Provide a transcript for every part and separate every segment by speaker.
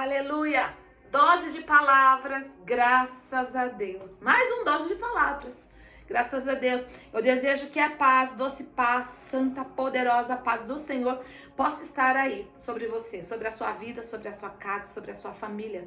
Speaker 1: Aleluia! Dose de palavras, graças a Deus. Mais um dose de palavras, graças a Deus. Eu desejo que a paz, doce paz, santa, poderosa paz do Senhor possa estar aí sobre você, sobre a sua vida, sobre a sua casa, sobre a sua família.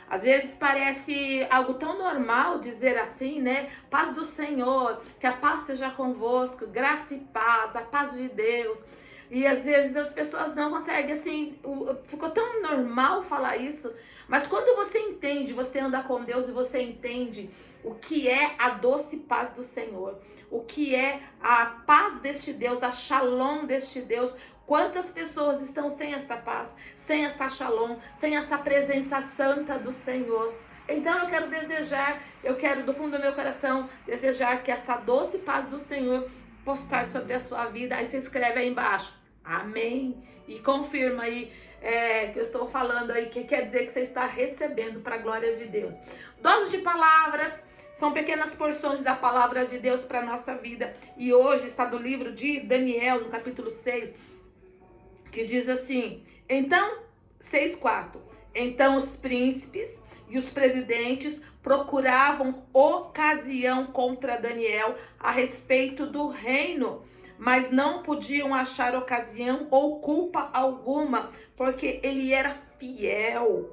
Speaker 1: Às vezes parece algo tão normal dizer assim, né? Paz do Senhor, que a paz seja convosco, graça e paz, a paz de Deus. E às vezes as pessoas não conseguem, assim, ficou tão normal falar isso. Mas quando você entende, você anda com Deus e você entende o que é a doce paz do Senhor, o que é a paz deste Deus, a shalom deste Deus. Quantas pessoas estão sem esta paz, sem esta shalom, sem esta presença santa do Senhor? Então eu quero do fundo do meu coração desejar que esta doce paz do Senhor possa estar sobre a sua vida. Aí você escreve aí embaixo, amém, e confirma aí que eu estou falando aí, que quer dizer que você está recebendo para a glória de Deus. Doses de palavras são pequenas porções da palavra de Deus para a nossa vida. E hoje está do livro de Daniel, no capítulo 6, que diz assim, então, 6:4, então os príncipes e os presidentes procuravam ocasião contra Daniel a respeito do reino, mas não podiam achar ocasião ou culpa alguma, porque ele era fiel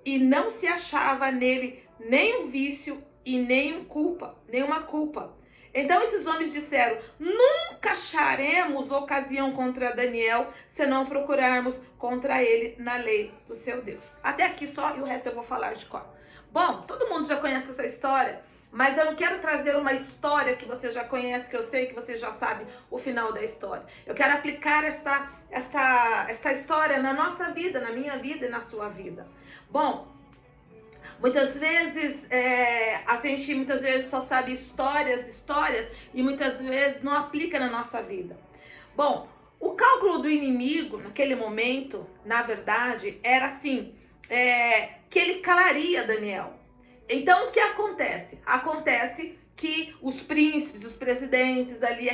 Speaker 1: e não se achava nele nenhum vício e nenhuma culpa. Então esses homens disseram, nunca acharemos ocasião contra Daniel se não procurarmos contra ele na lei do seu Deus. Até aqui só, e o resto eu vou falar de cor. Bom, todo mundo já conhece essa história, mas eu não quero trazer uma história que você já conhece, que eu sei que você já sabe o final da história. Eu quero aplicar esta história na nossa vida, na minha vida e na sua vida. Bom, muitas vezes a gente só sabe histórias e muitas vezes não aplica na nossa vida. Bom, o cálculo do inimigo naquele momento, na verdade, era assim, que ele calaria Daniel. Então o que acontece? Acontece que os príncipes, os presidentes ali,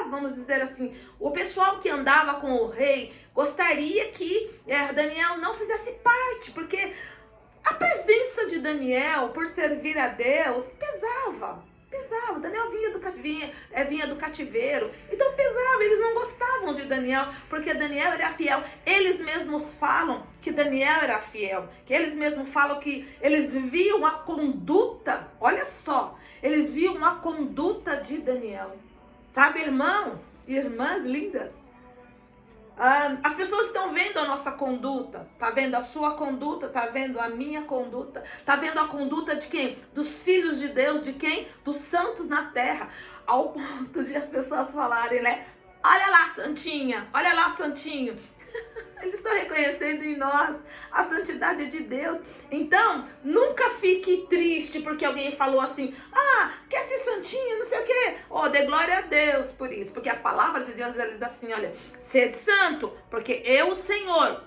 Speaker 1: vamos dizer assim, o pessoal que andava com o rei gostaria que Daniel não fizesse parte, porque a presença de Daniel, por servir a Deus, pesava. Daniel vinha do cativeiro, então pesava. Eles não gostavam de Daniel, porque Daniel era fiel. Eles mesmos falam que Daniel era fiel, que eles mesmos falam que eles viam a conduta, olha só, eles viam a conduta de Daniel. Sabe, irmãos e irmãs lindas? As pessoas estão vendo a nossa conduta, tá vendo a sua conduta, tá vendo a minha conduta, tá vendo a conduta de quem? Dos filhos de Deus, de quem? Dos santos na terra, ao ponto de as pessoas falarem, né? Olha lá, santinha, olha lá, santinho. Eles estão reconhecendo em nós a santidade de Deus. Então, nunca fique triste porque alguém falou assim, quer ser santinho, não sei o quê. Dê glória a Deus por isso. Porque a palavra de Deus diz assim, olha, sede santo, porque eu, o Senhor,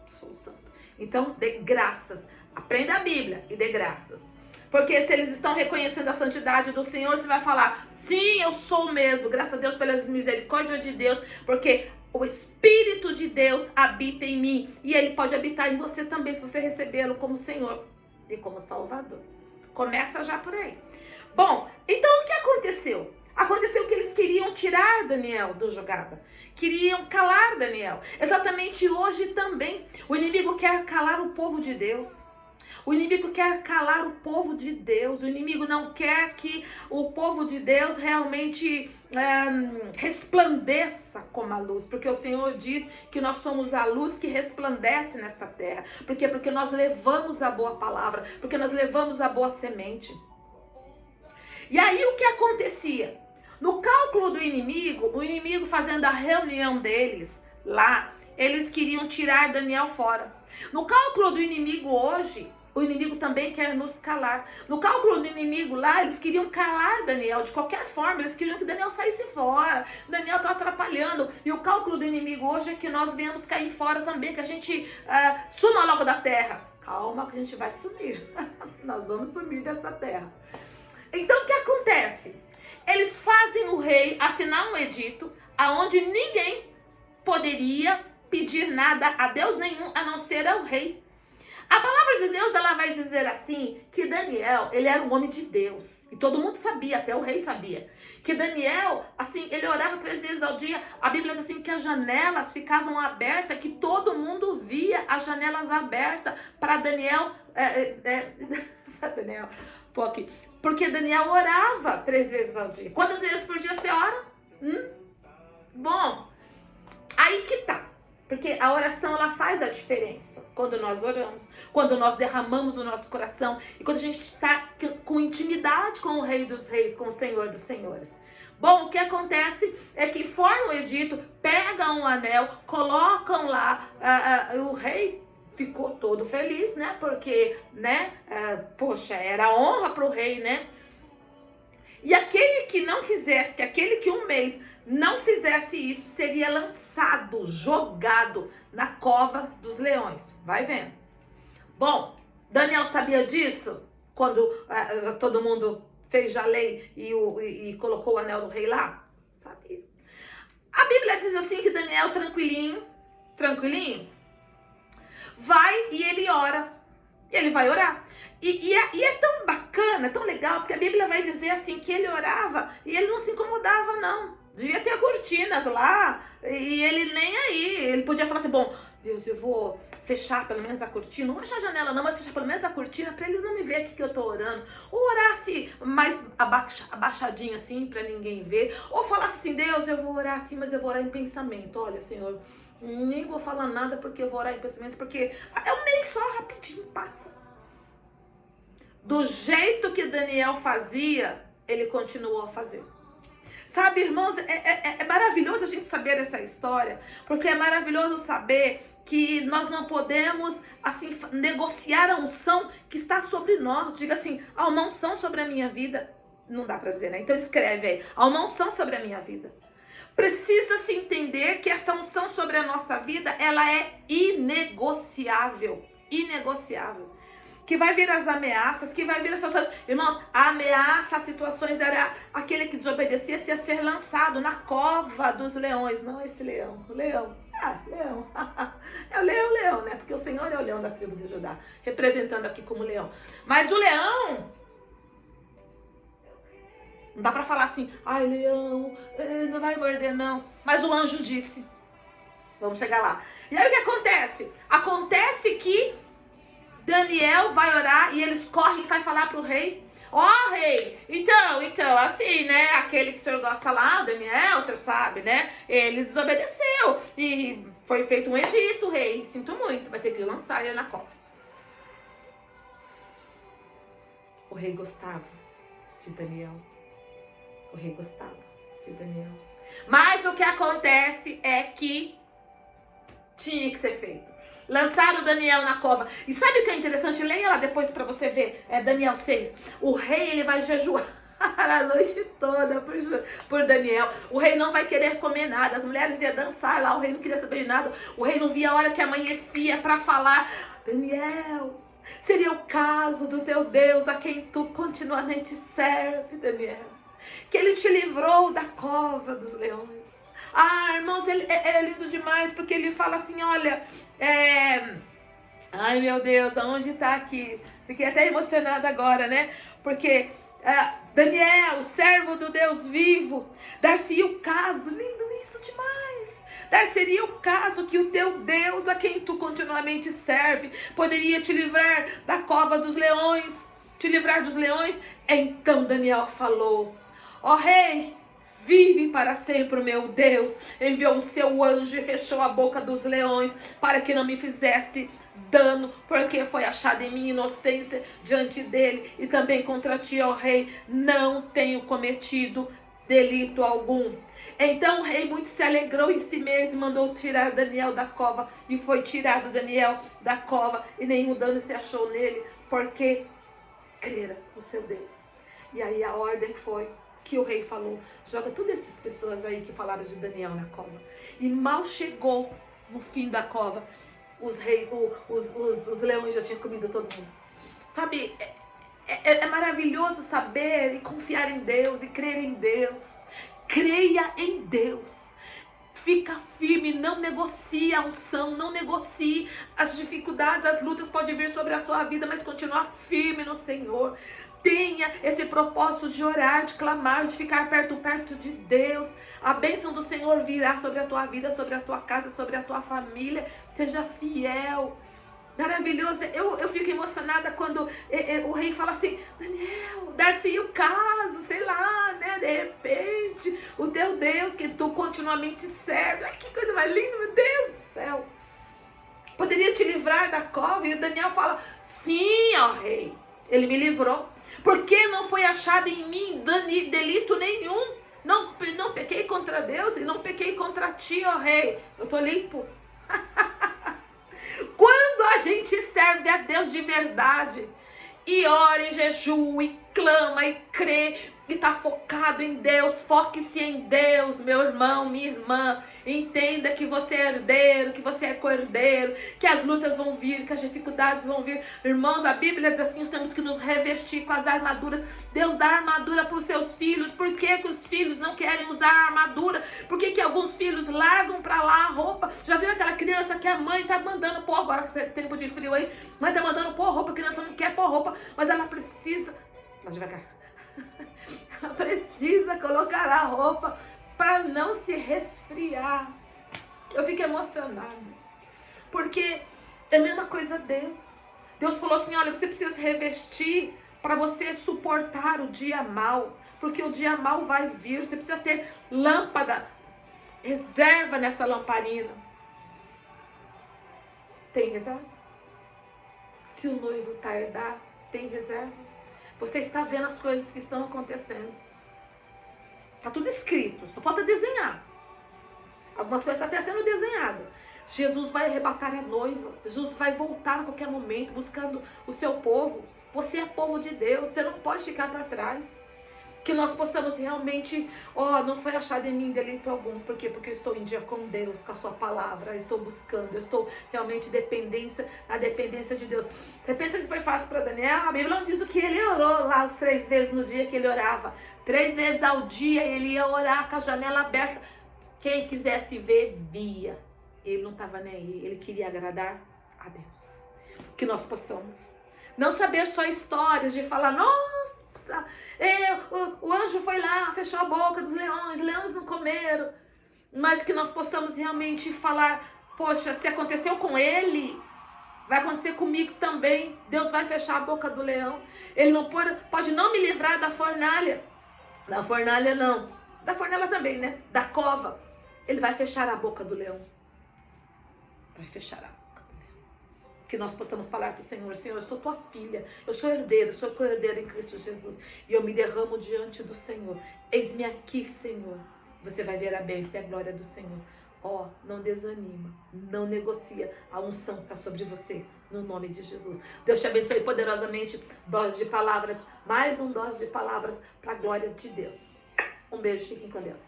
Speaker 1: sou santo. Então, dê graças. Aprenda a Bíblia e dê graças. Porque se eles estão reconhecendo a santidade do Senhor, você vai falar, sim, eu sou mesmo, graças a Deus pelas misericórdias de Deus, porque o Espírito de Deus habita em mim e ele pode habitar em você também, se você recebê-lo como Senhor e como Salvador. Começa já por aí. Bom, então o que aconteceu? Aconteceu que eles queriam tirar Daniel do jogada, queriam calar Daniel. Exatamente hoje também, o inimigo quer calar o povo de Deus. O inimigo quer calar o povo de Deus. O inimigo não quer que o povo de Deus realmente resplandeça como a luz. Porque o Senhor diz que nós somos a luz que resplandece nesta terra. Por quê? Porque nós levamos a boa palavra. Porque nós levamos a boa semente. E aí o que acontecia? No cálculo do inimigo, o inimigo fazendo a reunião deles lá, eles queriam tirar Daniel fora. No cálculo do inimigo hoje, o inimigo também quer nos calar. No cálculo do inimigo lá, eles queriam calar Daniel. De qualquer forma, eles queriam que Daniel saísse fora. Daniel está atrapalhando. E o cálculo do inimigo hoje é que nós venhamos cair fora também, que a gente suma logo da terra. Calma que a gente vai sumir. Nós vamos sumir desta terra. Então o que acontece? Eles fazem o rei assinar um edito aonde ninguém poderia pedir nada a Deus nenhum, a não ser ao rei. palavra de Deus, ela vai dizer assim, que Daniel, ele era um homem de Deus. E todo mundo sabia, até o rei sabia. Que Daniel, assim, ele orava 3 vezes ao dia. A Bíblia diz assim, que as janelas ficavam abertas, que todo mundo via as janelas abertas para Daniel. Daniel, porque Daniel orava 3 vezes ao dia. Quantas vezes por dia você ora? Bom, aí que tá. Porque a oração, ela faz a diferença quando nós oramos, quando nós derramamos o nosso coração e quando a gente está com intimidade com o Rei dos Reis, com o Senhor dos Senhores. Bom, o que acontece é que formam o edito, pegam um anel, colocam lá, o rei ficou todo feliz, né? Porque, né? Poxa, era honra para o rei, né? E aquele que não fizesse, que aquele que um mês não fizesse isso, seria lançado, jogado na cova dos leões. Vai vendo. Bom, Daniel sabia disso? Quando todo mundo fez a lei e colocou o anel do rei lá? Sabia. A Bíblia diz assim que Daniel, tranquilinho, vai e ele ora. Ele vai orar. E é tão bacana, tão legal, porque a Bíblia vai dizer assim, que ele orava e ele não se incomodava, não. Devia ter cortinas lá, e ele nem aí. Ele podia falar assim, bom, Deus, eu vou fechar pelo menos a cortina. Não fechar a janela não, mas fechar pelo menos a cortina para eles não me verem aqui que eu tô orando. Ou orasse mais abaixadinho assim, para ninguém ver. Ou falasse assim, Deus, eu vou orar assim, mas eu vou orar em pensamento. Olha, Senhor, nem vou falar nada porque eu vou orar em pensamento, porque é um mês só, rapidinho, passa. Do jeito que Daniel fazia, ele continuou a fazer. Sabe, irmãos, é maravilhoso a gente saber essa história, porque é maravilhoso saber que nós não podemos, assim, negociar a unção que está sobre nós. Diga assim, há uma unção sobre a minha vida. Não dá para dizer, né? Então escreve aí, há uma unção sobre a minha vida. Precisa-se entender que essa unção sobre a nossa vida, ela é inegociável. Inegociável. Que vai vir as ameaças, que vai vir as situações. Irmãos, a ameaça, as situações, era aquele que desobedecesse a ser lançado na cova dos leões. Não esse leão, o leão. Leão. É o leão, né? Porque o Senhor é o leão da tribo de Judá, representando aqui como leão. Mas o leão, não dá pra falar assim, ai, leão, não vai morder, não. Mas o anjo disse. Vamos chegar lá. E aí o que acontece? Acontece que Daniel vai orar e eles correm e vai falar pro rei. Ó, rei, então, assim, né, aquele que o senhor gosta lá, Daniel, o senhor sabe, né, ele desobedeceu e foi feito um edito, rei, sinto muito, vai ter que lançar ele na cova. O rei gostava de Daniel. O rei gostava de Daniel. Mas o que acontece é que tinha que ser feito. Lançaram Daniel na cova. E sabe o que é interessante? Leia lá depois para você ver. Daniel 6. O rei, ele vai jejuar a noite toda por Daniel. O rei não vai querer comer nada. As mulheres iam dançar lá. O rei não queria saber de nada. O rei não via a hora que amanhecia para falar. Daniel, seria o caso do teu Deus a quem tu continuamente serve, Daniel. Que ele te livrou da cova dos leões. Ah, irmãos, ele é lindo demais, porque ele fala assim, olha, ai meu Deus, aonde tá aqui? Fiquei até emocionada agora, né? Porque Daniel, servo do Deus vivo, dar-se-ia o caso, lindo isso demais, dar-se-ia o caso que o teu Deus, a quem tu continuamente serve, poderia te livrar da cova dos leões, te livrar dos leões. Então Daniel falou, ó rei, vive para sempre o meu Deus. Enviou o seu anjo e fechou a boca dos leões para que não me fizesse dano, porque foi achada em mim inocência diante dele e também contra ti, ó rei, não tenho cometido delito algum. Então o rei muito se alegrou em si mesmo e mandou tirar Daniel da cova, e foi tirado Daniel da cova e nenhum dano se achou nele, porque crera no seu Deus. E aí a ordem foi que o rei falou, joga todas essas pessoas aí que falaram de Daniel na cova. E mal chegou no fim da cova, os leões já tinham comido todo mundo. Sabe, é maravilhoso saber e confiar em Deus e crer em Deus. Creia em Deus. Fica firme, não negocie a unção, não negocie as dificuldades, as lutas podem vir sobre a sua vida, mas continua firme no Senhor. Tenha esse propósito de orar, de clamar, de ficar perto de Deus. A bênção do Senhor virá sobre a tua vida, sobre a tua casa, sobre a tua família. Seja fiel. Maravilhoso. Eu fico emocionada quando o rei fala assim: Daniel, dar-se o caso, sei lá, né? De repente, o teu Deus que tu continuamente serve. Ai, que coisa mais linda, meu Deus do céu. Poderia te livrar da cova. E o Daniel fala: sim, ó rei, ele me livrou. Porque não foi achado em mim delito nenhum. Não pequei contra Deus e não pequei contra ti, ó rei. Eu tô limpo. Quando a gente serve a Deus de verdade, e ora, e jejua, e clama, e crê, e está focado em Deus, foque-se em Deus, meu irmão, minha irmã. Entenda que você é herdeiro, que você é cordeiro, que as lutas vão vir, que as dificuldades vão vir. Irmãos, a Bíblia diz assim: nós temos que nos revestir com as armaduras. Deus dá armadura para os seus filhos. Por que os filhos não querem usar a armadura? Por que alguns filhos largam para lá a roupa? Já viu aquela criança que a mãe está mandando pôr, agora que é tempo de frio aí, a mãe está mandando pôr roupa, a criança não quer pôr roupa, mas ela precisa... Vai devagar. Ela precisa colocar a roupa para não se resfriar. Eu fico emocionada, porque é a mesma coisa Deus. Deus falou assim: olha, você precisa se revestir para você suportar o dia mau, porque o dia mau vai vir. Você precisa ter lâmpada, reserva nessa lamparina. Tem reserva? Se o noivo tardar, tem reserva? Você está vendo as coisas que estão acontecendo. Está tudo escrito, só falta desenhar. Algumas coisas estão até sendo desenhadas. Jesus vai arrebatar a noiva. Jesus vai voltar a qualquer momento, buscando o seu povo. Você é povo de Deus, você não pode ficar para trás. Que nós possamos realmente, não foi achado em mim delito algum. Por quê? Porque eu estou em dia com Deus, com a sua palavra. Eu estou buscando, eu estou realmente na dependência de Deus. Você pensa que foi fácil para Daniel? A Bíblia não diz o que ele orou lá as 3 vezes no dia que ele orava. 3 vezes ao dia ele ia orar com a janela aberta. Quem quisesse ver, via. Ele não estava nem aí, ele queria agradar a Deus. Que nós possamos não saber só histórias de falar: nossa, o anjo foi lá, fechou a boca dos leões, os leões não comeram. Mas que nós possamos realmente falar: poxa, se aconteceu com ele, vai acontecer comigo também. Deus vai fechar a boca do leão. Ele não pode não me livrar da fornalha. Da fornalha não, da fornalha também, né? Da cova. Ele vai fechar a boca do leão. Vai fechar a boca do leão. Que nós possamos falar para o Senhor: Senhor, eu sou tua filha, eu sou herdeiro, sou co-herdeiro em Cristo Jesus, e eu me derramo diante do Senhor. Eis-me aqui, Senhor. Você vai ver a bênção e a glória do Senhor. Não desanima, não negocia a unção que está sobre você, no nome de Jesus. Deus te abençoe poderosamente. Dose de palavras, mais um dose de palavras para a glória de Deus. Um beijo, fiquem com Deus.